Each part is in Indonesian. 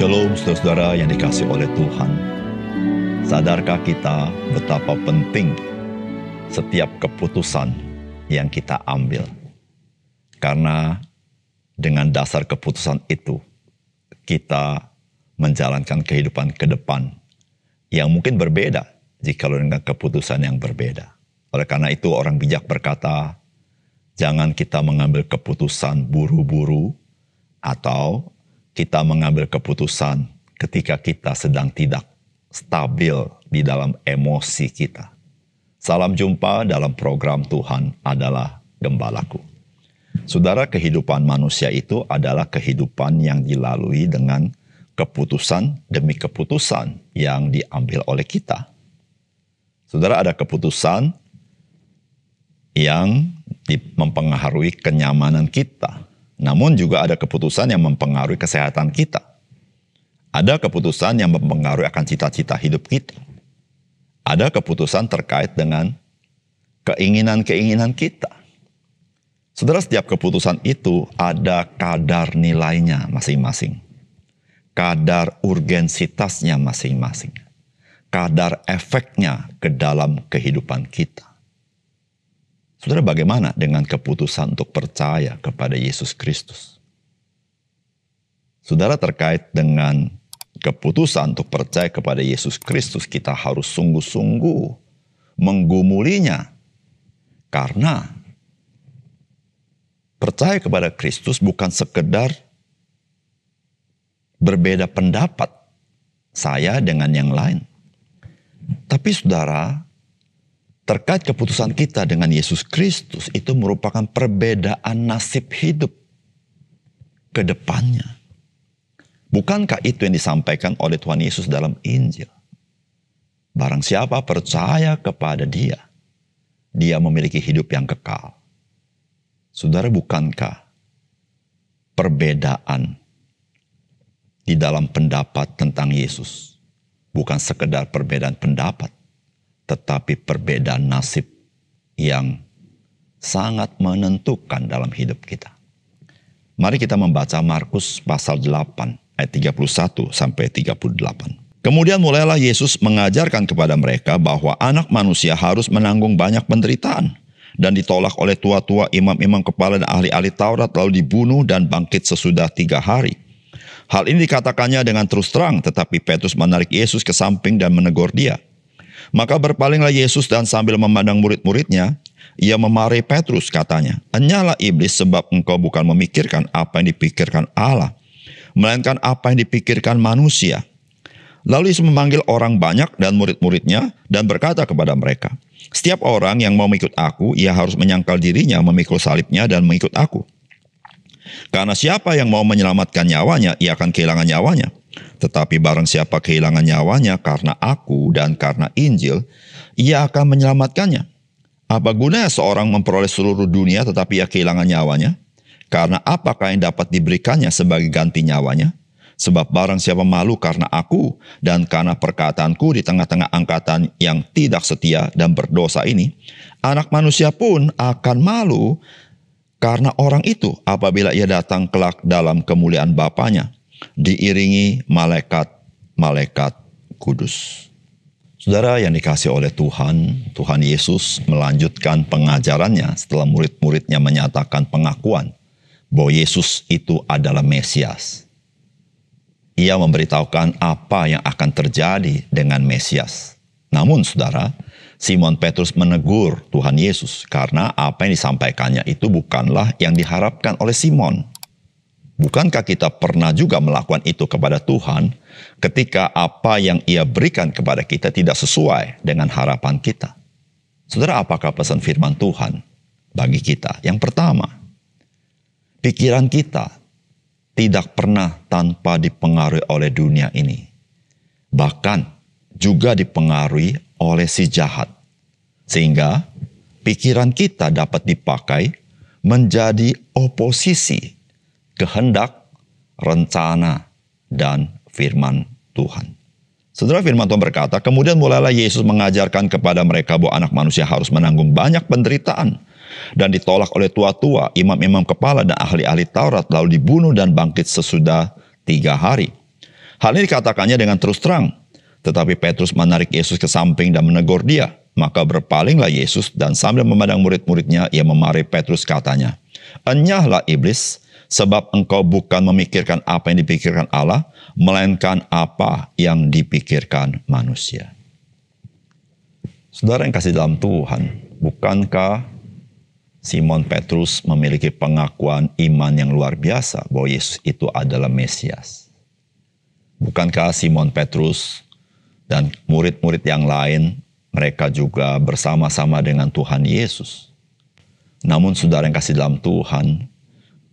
Shalom saudara-saudara yang dikasihi oleh Tuhan. Sadarkah kita betapa penting setiap keputusan yang kita ambil? Karena dengan dasar keputusan itu, kita menjalankan kehidupan ke depan yang mungkin berbeda jika dengan keputusan yang berbeda. Oleh karena itu orang bijak berkata, jangan kita mengambil keputusan buru-buru atau kita mengambil keputusan ketika kita sedang tidak stabil di dalam emosi kita. Salam jumpa dalam program Tuhan adalah Gembalaku. Saudara, kehidupan manusia itu adalah kehidupan yang dilalui dengan keputusan demi keputusan yang diambil oleh kita. Saudara, ada keputusan yang mempengaruhi kenyamanan kita. Namun juga ada keputusan yang mempengaruhi kesehatan kita. Ada keputusan yang mempengaruhi akan cita-cita hidup kita. Ada keputusan terkait dengan keinginan-keinginan kita. Saudara, setiap keputusan itu ada kadar nilainya masing-masing. Kadar urgensitasnya masing-masing. Kadar efeknya ke dalam kehidupan kita. Saudara, bagaimana dengan keputusan untuk percaya kepada Yesus Kristus? Saudara, terkait dengan keputusan untuk percaya kepada Yesus Kristus, kita harus sungguh-sungguh menggumulinya. Karena percaya kepada Kristus bukan sekedar berbeda pendapat saya dengan yang lain. Tapi saudara, terkait keputusan kita dengan Yesus Kristus itu merupakan perbedaan nasib hidup ke depannya. Bukankah itu yang disampaikan oleh Tuhan Yesus dalam Injil? Barang siapa percaya kepada Dia, dia memiliki hidup yang kekal. Saudara, bukankah perbedaan di dalam pendapat tentang Yesus bukan sekedar perbedaan pendapat, tetapi perbedaan nasib yang sangat menentukan dalam hidup kita. Mari kita membaca Markus pasal 8 ayat 31 sampai 38. Kemudian mulailah Yesus mengajarkan kepada mereka bahwa anak manusia harus menanggung banyak penderitaan dan ditolak oleh tua-tua, imam-imam kepala dan ahli-ahli Taurat, lalu dibunuh dan bangkit sesudah 3 hari. Hal ini dikatakannya dengan terus terang, tetapi Petrus menarik Yesus ke samping dan menegur dia. Maka berpalinglah Yesus dan sambil memandang murid-muridnya, ia memarahi Petrus, katanya, "Enyalah iblis, sebab engkau bukan memikirkan apa yang dipikirkan Allah, melainkan apa yang dipikirkan manusia." Lalu Yesus memanggil orang banyak dan murid-muridnya dan berkata kepada mereka, "Setiap orang yang mau mengikut aku, ia harus menyangkal dirinya, memikul salibnya dan mengikut aku. Karena siapa yang mau menyelamatkan nyawanya, ia akan kehilangan nyawanya. Tetapi barang siapa kehilangan nyawanya karena aku dan karena Injil, ia akan menyelamatkannya. Apa gunanya seorang memperoleh seluruh dunia tetapi ia kehilangan nyawanya? Karena apakah yang dapat diberikannya sebagai ganti nyawanya? Sebab barang siapa malu karena aku dan karena perkataanku di tengah-tengah angkatan yang tidak setia dan berdosa ini, anak manusia pun akan malu karena orang itu apabila ia datang kelak dalam kemuliaan Bapanya, diiringi malaikat-malaikat kudus." Saudara yang dikasihi oleh Tuhan, Tuhan Yesus melanjutkan pengajarannya setelah murid-muridnya menyatakan pengakuan bahwa Yesus itu adalah Mesias. Ia memberitahukan apa yang akan terjadi dengan Mesias. Namun saudara, Simon Petrus menegur Tuhan Yesus karena apa yang disampaikannya itu bukanlah yang diharapkan oleh Simon. Bukankah kita pernah juga melakukan itu kepada Tuhan ketika apa yang Ia berikan kepada kita tidak sesuai dengan harapan kita? Saudara, apakah pesan firman Tuhan bagi kita? Yang pertama, pikiran kita tidak pernah tanpa dipengaruhi oleh dunia ini. Bahkan juga dipengaruhi oleh si jahat. Sehingga pikiran kita dapat dipakai menjadi oposisi kehendak, rencana, dan firman Tuhan. Saudara, firman Tuhan berkata, kemudian mulailah Yesus mengajarkan kepada mereka bahwa anak manusia harus menanggung banyak penderitaan dan ditolak oleh tua-tua, imam-imam kepala dan ahli-ahli Taurat, lalu dibunuh dan bangkit sesudah 3 hari. Hal ini dikatakannya dengan terus terang. Tetapi Petrus menarik Yesus ke samping dan menegur dia. Maka berpalinglah Yesus dan sambil memandang murid-muridnya, ia memarahi Petrus katanya, "Enyahlah iblis, sebab engkau bukan memikirkan apa yang dipikirkan Allah, melainkan apa yang dipikirkan manusia." Saudara yang kasih dalam Tuhan, bukankah Simon Petrus memiliki pengakuan iman yang luar biasa bahwa Yesus itu adalah Mesias? Bukankah Simon Petrus dan murid-murid yang lain, mereka juga bersama-sama dengan Tuhan Yesus? Namun saudara yang kasih dalam Tuhan,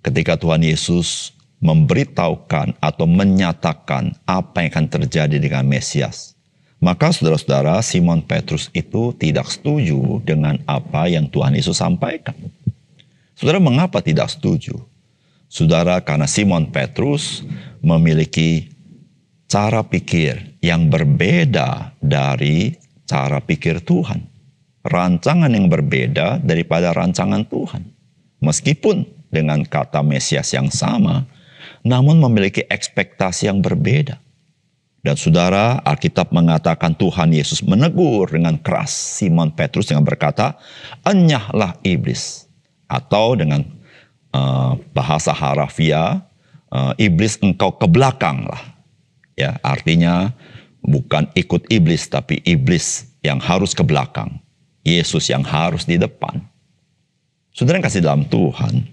ketika Tuhan Yesus memberitahukan atau menyatakan apa yang akan terjadi dengan Mesias, maka saudara-saudara, Simon Petrus itu tidak setuju dengan apa yang Tuhan Yesus sampaikan. Saudara, mengapa tidak setuju? Saudara, karena Simon Petrus memiliki cara pikir yang berbeda dari cara pikir Tuhan. Rancangan yang berbeda daripada rancangan Tuhan. Meskipun dengan kata Mesias yang sama, namun memiliki ekspektasi yang berbeda. Dan saudara, Alkitab mengatakan Tuhan Yesus menegur dengan keras Simon Petrus dengan berkata, "Enyahlah iblis." Atau dengan bahasa harafiah, iblis engkau ke belakang lah. Ya, artinya bukan ikut iblis, tapi iblis yang harus ke belakang. Yesus yang harus di depan. Saudara yang kasih dalam Tuhan,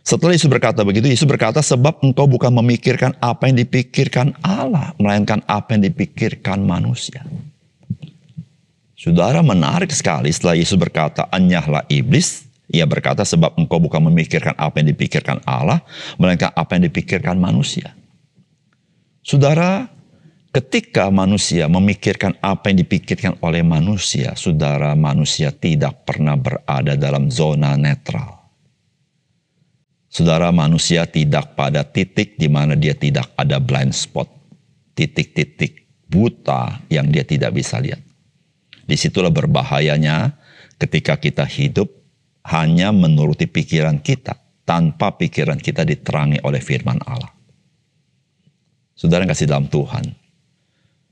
setelah Yesus berkata begitu, Yesus berkata, "Sebab engkau bukan memikirkan apa yang dipikirkan Allah, melainkan apa yang dipikirkan manusia." Saudara, menarik sekali setelah Yesus berkata, "Enyahlah iblis." Ia berkata, "Sebab engkau bukan memikirkan apa yang dipikirkan Allah, melainkan apa yang dipikirkan manusia." Saudara, ketika manusia memikirkan apa yang dipikirkan oleh manusia, saudara, manusia tidak pernah berada dalam zona netral. Saudara, manusia tidak pada titik di mana dia tidak ada blind spot. Titik-titik buta yang dia tidak bisa lihat. Disitulah berbahayanya ketika kita hidup hanya menuruti pikiran kita, tanpa pikiran kita diterangi oleh firman Allah. Saudara yang kasih dalam Tuhan,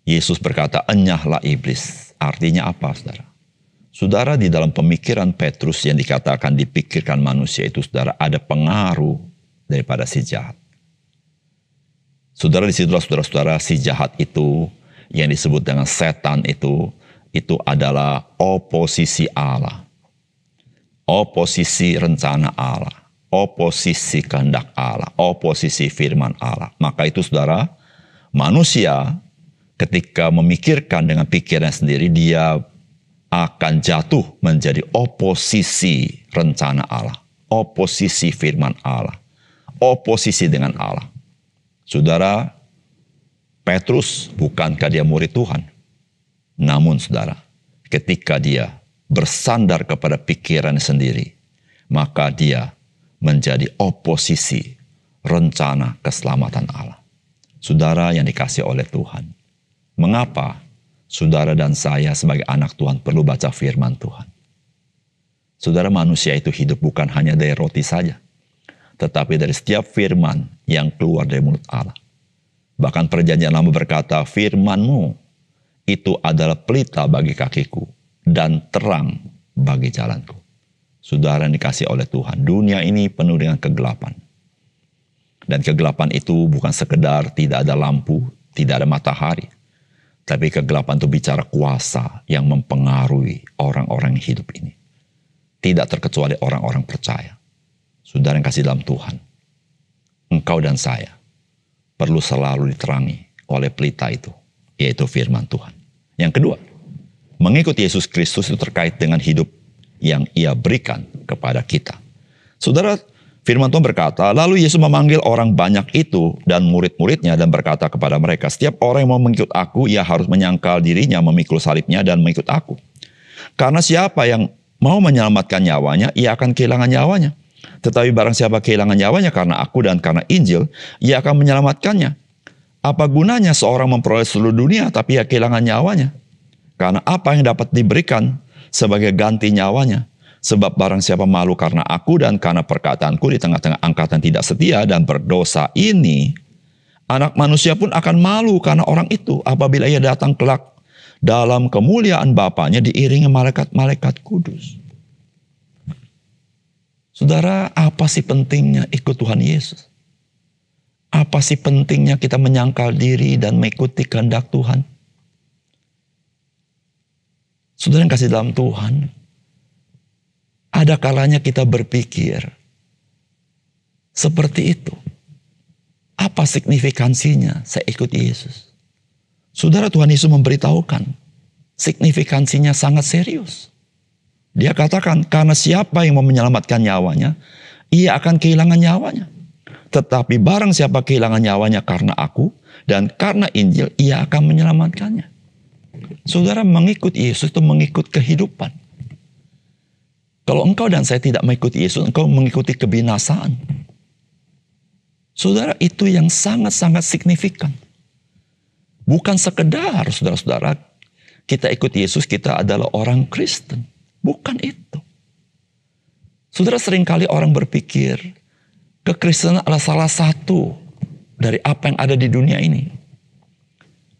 Yesus berkata, "Enyahlah iblis." Artinya apa, saudara? Saudara, di dalam pemikiran Petrus yang dikatakan dipikirkan manusia itu, saudara, ada pengaruh daripada si jahat. Saudara, disitulah saudara-saudara, si jahat itu yang disebut dengan setan itu adalah oposisi Allah. Oposisi rencana Allah. Oposisi kehendak Allah. Oposisi firman Allah. Maka itu saudara, manusia ketika memikirkan dengan pikiran sendiri, dia akan jatuh menjadi oposisi rencana Allah, oposisi firman Allah, oposisi dengan Allah. Saudara, Petrus bukankah dia murid Tuhan? Namun saudara, ketika dia bersandar kepada pikiran sendiri, maka dia menjadi oposisi rencana keselamatan Allah. Saudara yang dikasihi oleh Tuhan, mengapa saudara dan saya sebagai anak Tuhan perlu baca firman Tuhan? Saudara, manusia itu hidup bukan hanya dari roti saja, tetapi dari setiap firman yang keluar dari mulut Allah. Bahkan perjanjian lama berkata, "Firman-Mu itu adalah pelita bagi kakiku dan terang bagi jalanku." Saudara yang dikasihi oleh Tuhan, dunia ini penuh dengan kegelapan. Dan kegelapan itu bukan sekedar tidak ada lampu, tidak ada matahari. Tapi kegelapan itu bicara kuasa yang mempengaruhi orang-orang yang hidup ini. Tidak terkecuali orang-orang percaya. Saudara yang kasih dalam Tuhan, engkau dan saya perlu selalu diterangi oleh pelita itu, yaitu firman Tuhan. Yang kedua, mengikuti Yesus Kristus itu terkait dengan hidup yang Ia berikan kepada kita. Saudara, firman Tuhan berkata, "Lalu Yesus memanggil orang banyak itu dan murid-muridnya dan berkata kepada mereka, setiap orang yang mau mengikut aku, ia harus menyangkal dirinya, memikul salibnya dan mengikut aku. Karena siapa yang mau menyelamatkan nyawanya, ia akan kehilangan nyawanya. Tetapi barang siapa kehilangan nyawanya karena aku dan karena Injil, ia akan menyelamatkannya. Apa gunanya seorang memperoleh seluruh dunia tapi ia kehilangan nyawanya? Karena apa yang dapat diberikan sebagai ganti nyawanya? Sebab barang siapa malu karena aku dan karena perkataanku di tengah-tengah angkatan tidak setia dan berdosa ini, Anak manusia pun akan malu karena orang itu apabila ia datang kelak dalam kemuliaan Bapanya diiringi malaikat-malaikat kudus. Saudara, apa sih pentingnya ikut Tuhan Yesus? Apa sih pentingnya kita menyangkal diri dan mengikuti kehendak Tuhan? Saudara yang kasih dalam Tuhan, ada kalanya kita berpikir seperti itu. Apa signifikansinya saya ikut Yesus? Saudara, Tuhan Yesus memberitahukan signifikansinya sangat serius. Dia katakan, karena siapa yang mau menyelamatkan nyawanya, ia akan kehilangan nyawanya. Tetapi barang siapa kehilangan nyawanya karena aku dan karena Injil, ia akan menyelamatkannya. Saudara, mengikut Yesus itu mengikut kehidupan. Kalau engkau dan saya tidak mengikuti Yesus, engkau mengikuti kebinasaan. Saudara, itu yang sangat-sangat signifikan. Bukan sekedar, saudara-saudara, kita ikut Yesus, kita adalah orang Kristen. Bukan itu. Saudara, seringkali orang berpikir, kekristenan adalah salah satu dari apa yang ada di dunia ini.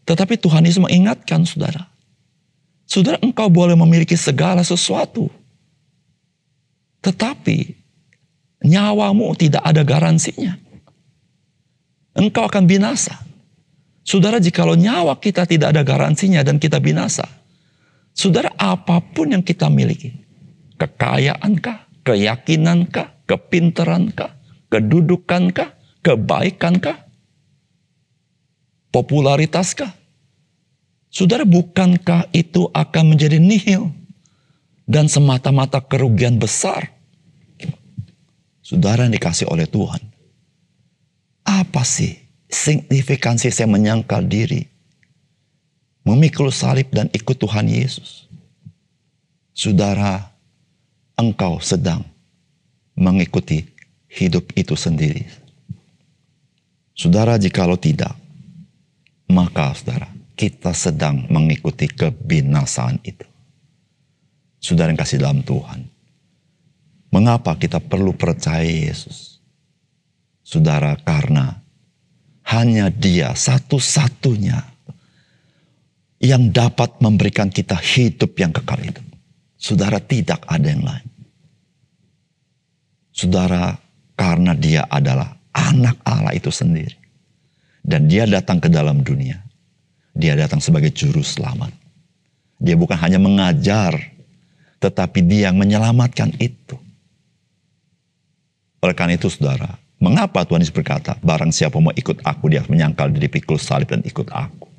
Tetapi Tuhan Yesus mengingatkan, saudara. Saudara, engkau boleh memiliki segala sesuatu. Tetapi, nyawamu tidak ada garansinya. Engkau akan binasa. Saudara, jikalau nyawa kita tidak ada garansinya dan kita binasa, saudara, apapun yang kita miliki, kekayaankah, keyakinankah, kepinterankah, kedudukankah, kebaikankah, popularitaskah, saudara, bukankah itu akan menjadi nihil dan semata-mata kerugian besar? Saudara yang dikasih oleh Tuhan, apa sih signifikansi saya menyangkal diri, memikul salib dan ikut Tuhan Yesus? Saudara, engkau sedang mengikuti hidup itu sendiri. Saudara, jikalau tidak, maka saudara, kita sedang mengikuti kebinasaan itu. Saudara yang kasih dalam Tuhan, mengapa kita perlu percaya Yesus? Saudara, karena hanya Dia satu-satunya yang dapat memberikan kita hidup yang kekal itu. Saudara, tidak ada yang lain. Saudara, karena Dia adalah anak Allah itu sendiri. Dan Dia datang ke dalam dunia. Dia datang sebagai juru selamat. Dia bukan hanya mengajar, tetapi Dia yang menyelamatkan itu. Oleh karena itu, saudara, mengapa Tuhan Yesus berkata, barang siapa mau ikut aku, dia harus menyangkal diri, pikul salib dan ikut aku.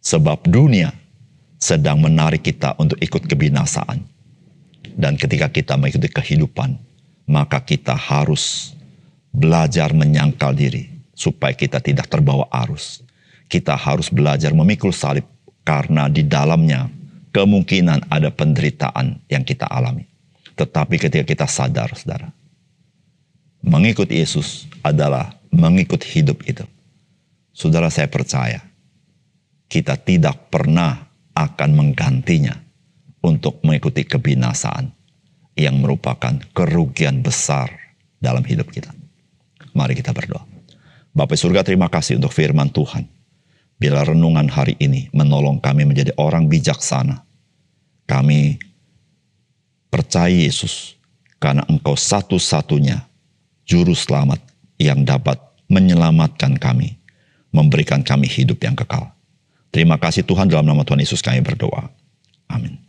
Sebab dunia sedang menarik kita untuk ikut kebinasaan. Dan ketika kita mengikuti kehidupan, maka kita harus belajar menyangkal diri, supaya kita tidak terbawa arus. Kita harus belajar memikul salib, karena di dalamnya kemungkinan ada penderitaan yang kita alami. Tetapi ketika kita sadar, saudara, mengikut Yesus adalah mengikut hidup itu. Saudara, saya percaya kita tidak pernah akan menggantinya untuk mengikuti kebinasaan yang merupakan kerugian besar dalam hidup kita. Mari kita berdoa. Bapa surga, terima kasih untuk firman Tuhan. Bila renungan hari ini menolong kami menjadi orang bijaksana, kami percaya Yesus karena Engkau satu-satunya Juru Selamat yang dapat menyelamatkan kami, memberikan kami hidup yang kekal. Terima kasih Tuhan, dalam nama Tuhan Yesus kami berdoa. Amin.